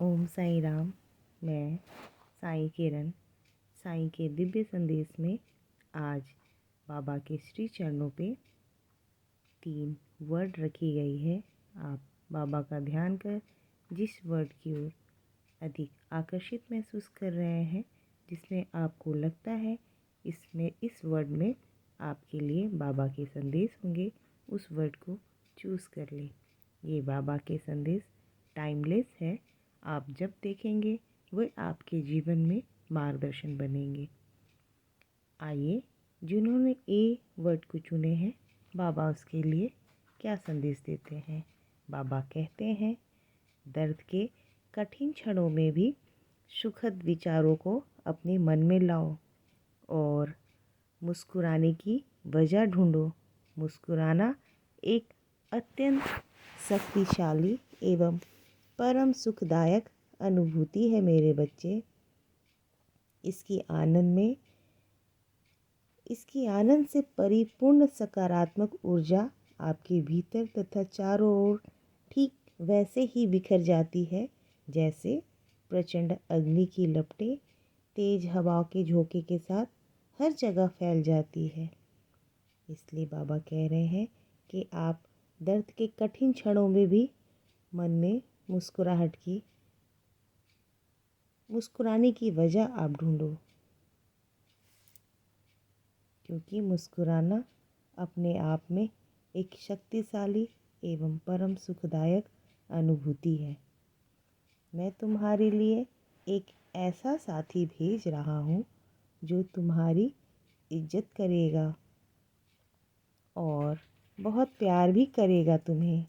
ओम साईं राम। मैं साईं किरण साईं के दिव्य संदेश में आज बाबा के श्री चरणों पे 3 वर्ड रखी गई है। आप बाबा का ध्यान कर जिस वर्ड की ओर अधिक आकर्षित महसूस कर रहे हैं, जिसमें आपको लगता है इस वर्ड में आपके लिए बाबा के संदेश होंगे, उस वर्ड को चूज़ कर लें। ये बाबा के संदेश टाइमलेस है। आप जब देखेंगे वह आपके जीवन में मार्गदर्शन बनेंगे। आइए, जिन्होंने ए वर्ड को चुने हैं, बाबा उसके लिए क्या संदेश देते हैं। बाबा कहते हैं, दर्द के कठिन क्षणों में भी सुखद विचारों को अपने मन में लाओ और मुस्कुराने की वजह ढूंढो। मुस्कुराना एक अत्यंत शक्तिशाली एवं परम सुखदायक अनुभूति है मेरे बच्चे। इसकी आनंद से परिपूर्ण सकारात्मक ऊर्जा आपके भीतर तथा चारों ओर ठीक वैसे ही बिखर जाती है जैसे प्रचंड अग्नि की लपटें तेज हवाओं के झोंके के साथ हर जगह फैल जाती है। इसलिए बाबा कह रहे हैं कि आप दर्द के कठिन क्षणों में भी मन में मुस्कुराने की वजह आप ढूंढो, क्योंकि मुस्कुराना अपने आप में एक शक्तिशाली एवं परम सुखदायक अनुभूति है। मैं तुम्हारे लिए एक ऐसा साथी भेज रहा हूँ जो तुम्हारी इज्जत करेगा और बहुत प्यार भी करेगा तुम्हें,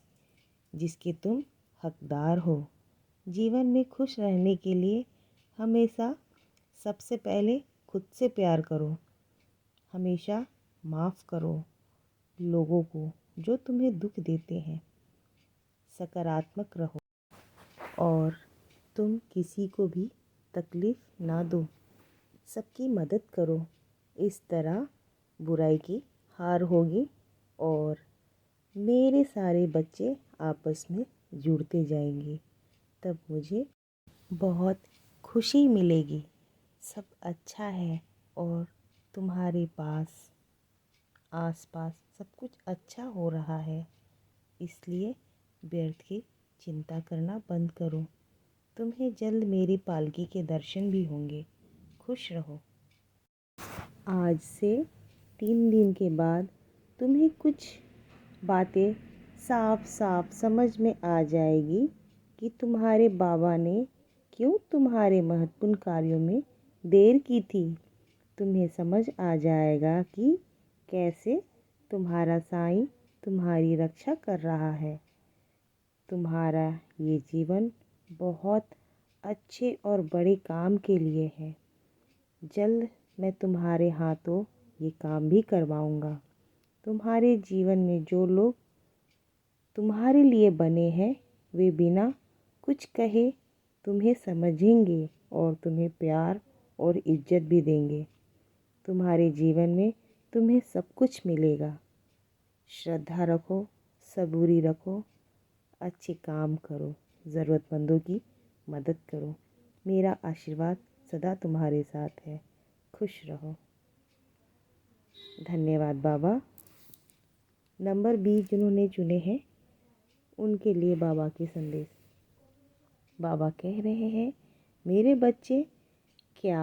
जिसके तुम हकदार हो। जीवन में खुश रहने के लिए हमेशा सबसे पहले खुद से प्यार करो। हमेशा माफ़ करो लोगों को जो तुम्हें दुख देते हैं। सकारात्मक रहो और तुम किसी को भी तकलीफ़ ना दो। सबकी मदद करो। इस तरह बुराई की हार होगी और मेरे सारे बच्चे आपस में जुड़ते जाएंगे। तब मुझे बहुत खुशी मिलेगी। सब अच्छा है और तुम्हारे आसपास सब कुछ अच्छा हो रहा है। इसलिए व्यर्थ की चिंता करना बंद करो। तुम्हें जल्द मेरी पालकी के दर्शन भी होंगे। खुश रहो। आज से 3 दिन के बाद तुम्हें कुछ बातें साफ साफ समझ में आ जाएगी कि तुम्हारे बाबा ने क्यों तुम्हारे महत्वपूर्ण कार्यों में देर की थी। तुम्हें समझ आ जाएगा कि कैसे तुम्हारा साईं तुम्हारी रक्षा कर रहा है। तुम्हारा ये जीवन बहुत अच्छे और बड़े काम के लिए है। जल्द मैं तुम्हारे हाथों ये काम भी करवाऊंगा। तुम्हारे जीवन में जो लोग तुम्हारे लिए बने हैं, वे बिना कुछ कहे तुम्हें समझेंगे और तुम्हें प्यार और इज्जत भी देंगे। तुम्हारे जीवन में तुम्हें सब कुछ मिलेगा। श्रद्धा रखो, सबूरी रखो, अच्छे काम करो, ज़रूरतमंदों की मदद करो। मेरा आशीर्वाद सदा तुम्हारे साथ है। खुश रहो। धन्यवाद बाबा। नंबर 20 जिन्होंने चुने हैं, उनके लिए बाबा के संदेश। बाबा कह रहे हैं, मेरे बच्चे, क्या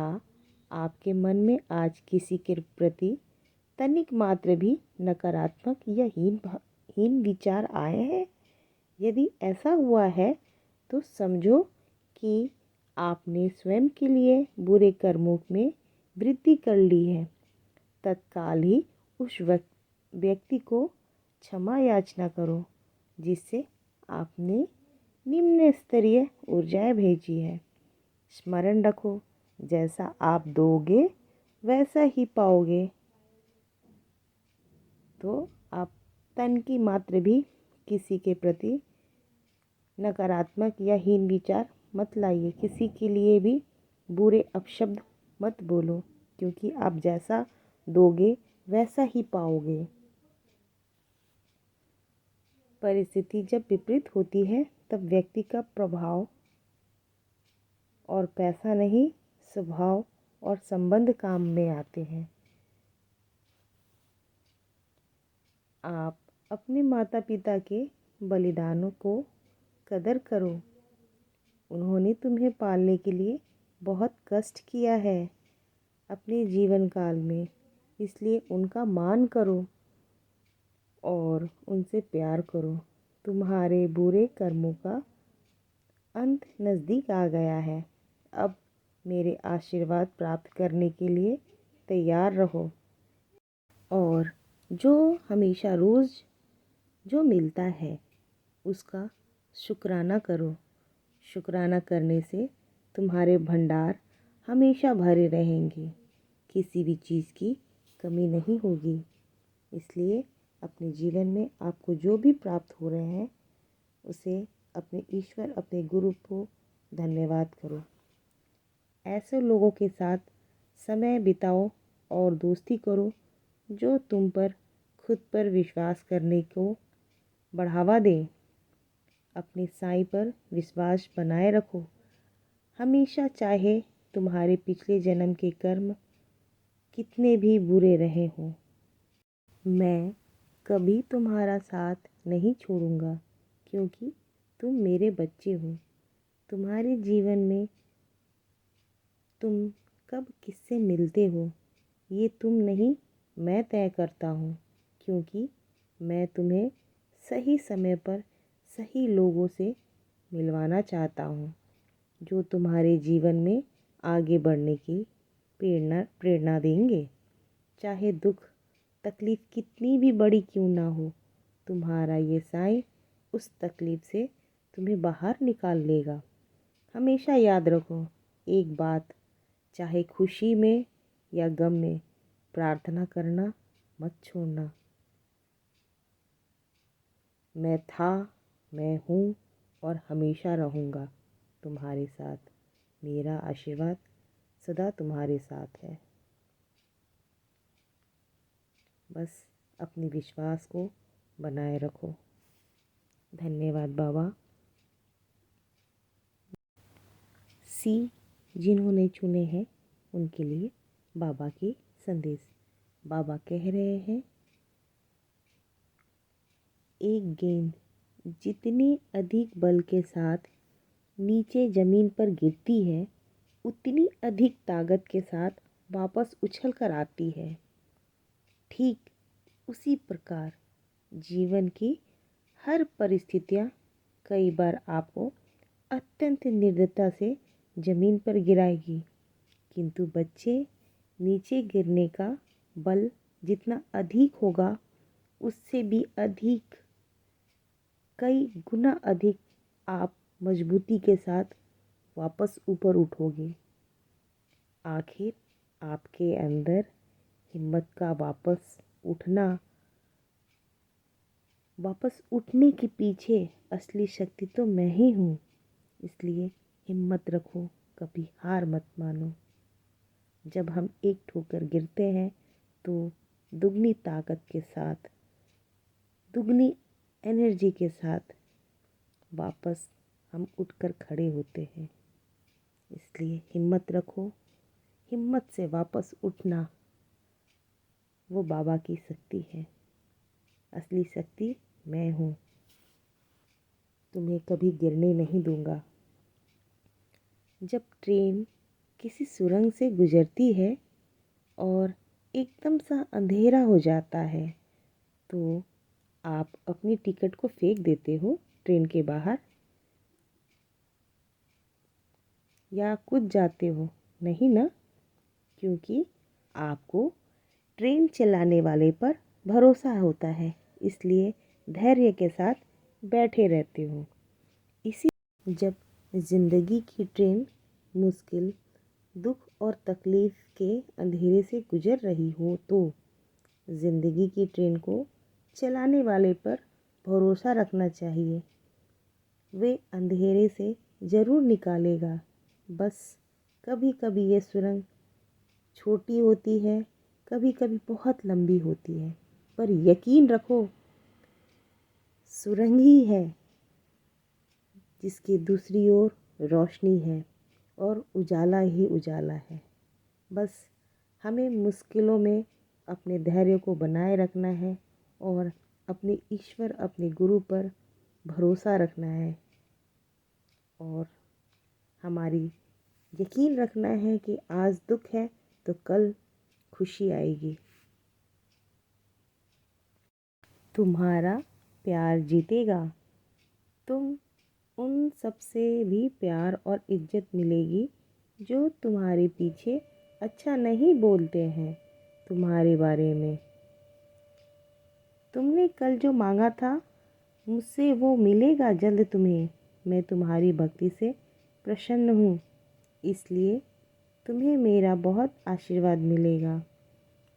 आपके मन में आज किसी के प्रति तनिक मात्र भी नकारात्मक या हीन विचार आए हैं? यदि ऐसा हुआ है तो समझो कि आपने स्वयं के लिए बुरे कर्मों में वृद्धि कर ली है। तत्काल ही उस व्यक्ति को क्षमा याचना करो जिससे आपने निम्न स्तरीय ऊर्जाएं भेजी है। स्मरण रखो, जैसा आप दोगे वैसा ही पाओगे। तो आप तन की मात्र भी किसी के प्रति नकारात्मक या हीन विचार मत लाइए। किसी के लिए भी बुरे अपशब्द मत बोलो, क्योंकि आप जैसा दोगे वैसा ही पाओगे। परिस्थिति जब विपरीत होती है तब व्यक्ति का प्रभाव और पैसा नहीं, स्वभाव और संबंध काम में आते हैं। आप अपने माता पिता के बलिदानों को कदर करो। उन्होंने तुम्हें पालने के लिए बहुत कष्ट किया है अपने जीवन काल में, इसलिए उनका मान करो और उनसे प्यार करो। तुम्हारे बुरे कर्मों का अंत नज़दीक आ गया है। अब मेरे आशीर्वाद प्राप्त करने के लिए तैयार रहो और जो हमेशा रोज़ जो मिलता है उसका शुक्राना करो। शुक्राना करने से तुम्हारे भंडार हमेशा भरे रहेंगे, किसी भी चीज़ की कमी नहीं होगी। इसलिए अपने जीवन में आपको जो भी प्राप्त हो रहे हैं उसे अपने ईश्वर, अपने गुरु को धन्यवाद करो। ऐसे लोगों के साथ समय बिताओ और दोस्ती करो जो तुम पर खुद पर विश्वास करने को बढ़ावा दें। अपने साईं पर विश्वास बनाए रखो हमेशा, चाहे तुम्हारे पिछले जन्म के कर्म कितने भी बुरे रहे हों। मैं कभी तुम्हारा साथ नहीं छोड़ूंगा क्योंकि तुम मेरे बच्चे हो। तुम्हारे जीवन में तुम कब किससे मिलते हो ये तुम नहीं, मैं तय करता हूँ, क्योंकि मैं तुम्हें सही समय पर सही लोगों से मिलवाना चाहता हूँ जो तुम्हारे जीवन में आगे बढ़ने की प्रेरणा देंगे। चाहे दुख तकलीफ़ कितनी भी बड़ी क्यों ना हो, तुम्हारा ये साईं उस तकलीफ़ से तुम्हें बाहर निकाल लेगा। हमेशा याद रखो एक बात, चाहे खुशी में या गम में प्रार्थना करना मत छोड़ना। मैं था, मैं हूँ और हमेशा रहूँगा तुम्हारे साथ। मेरा आशीर्वाद सदा तुम्हारे साथ है। बस अपने विश्वास को बनाए रखो। धन्यवाद बाबा। सी जिन्होंने चुने हैं उनके लिए बाबा के संदेश। बाबा कह रहे हैं, एक गेंद जितनी अधिक बल के साथ नीचे ज़मीन पर गिरती है उतनी अधिक ताकत के साथ वापस उछल कर आती है। ठीक उसी प्रकार जीवन की हर परिस्थितियाँ कई बार आपको अत्यंत निर्दयता से ज़मीन पर गिराएगी, किंतु बच्चे नीचे गिरने का बल जितना अधिक होगा उससे भी अधिक, कई गुना अधिक आप मजबूती के साथ वापस ऊपर उठोगे। आखिर आपके अंदर हिम्मत का वापस उठने के पीछे असली शक्ति तो मैं ही हूँ। इसलिए हिम्मत रखो, कभी हार मत मानो। जब हम एक ठोकर गिरते हैं तो दुगनी ताकत के साथ, दुगनी एनर्जी के साथ वापस हम उठकर खड़े होते हैं। इसलिए हिम्मत रखो। हिम्मत से वापस उठना वो बाबा की शक्ति है। असली शक्ति मैं हूँ। तुम्हें कभी गिरने नहीं दूंगा। जब ट्रेन किसी सुरंग से गुजरती है और एकदम सा अंधेरा हो जाता है तो आप अपनी टिकट को फेंक देते हो ट्रेन के बाहर या कूद जाते हो? नहीं ना, क्योंकि आपको ट्रेन चलाने वाले पर भरोसा होता है, इसलिए धैर्य के साथ बैठे रहते हो। इसी जब ज़िंदगी की ट्रेन मुश्किल, दुख और तकलीफ़ के अंधेरे से गुजर रही हो तो ज़िंदगी की ट्रेन को चलाने वाले पर भरोसा रखना चाहिए। वे अंधेरे से ज़रूर निकालेगा। बस कभी कभी ये सुरंग छोटी होती है, कभी कभी बहुत लंबी होती है, पर यकीन रखो सुरंग ही है जिसकी दूसरी ओर रोशनी है। और उजाला ही उजाला है। बस हमें मुश्किलों में अपने धैर्य को बनाए रखना है और अपने ईश्वर, अपने गुरु पर भरोसा रखना है और हमारी यकीन रखना है कि आज दुख है तो कल खुशी आएगी। तुम्हारा प्यार जीतेगा। तुम उन सबसे भी प्यार और इज्जत मिलेगी जो तुम्हारे पीछे अच्छा नहीं बोलते हैं तुम्हारे बारे में। तुमने कल जो मांगा था मुझसे वो मिलेगा जल्द तुम्हें। मैं तुम्हारी भक्ति से प्रसन्न हूँ, इसलिए तुम्हें मेरा बहुत आशीर्वाद मिलेगा।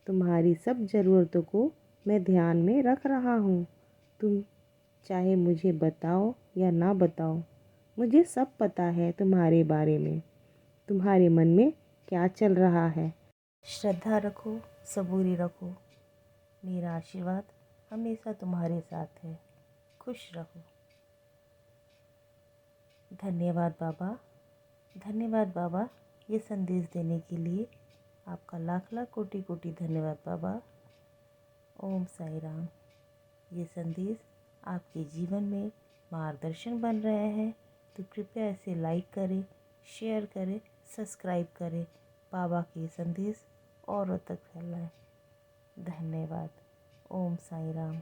तुम्हारी सब ज़रूरतों को मैं ध्यान में रख रहा हूँ। तुम चाहे मुझे बताओ या ना बताओ, मुझे सब पता है तुम्हारे बारे में, तुम्हारे मन में क्या चल रहा है। श्रद्धा रखो, सबूरी रखो। मेरा आशीर्वाद हमेशा तुम्हारे साथ है। खुश रहो। धन्यवाद बाबा, धन्यवाद बाबा, ये संदेश देने के लिए आपका लाख लाख कोटि कोटि धन्यवाद बाबा। ओम साई राम। ये संदेश आपके जीवन में मार्गदर्शन बन रहे हैं तो कृपया इसे लाइक करें, शेयर करें, सब्सक्राइब करें। बाबा के संदेश औरों तक फैलाएं। धन्यवाद। ओम साई राम।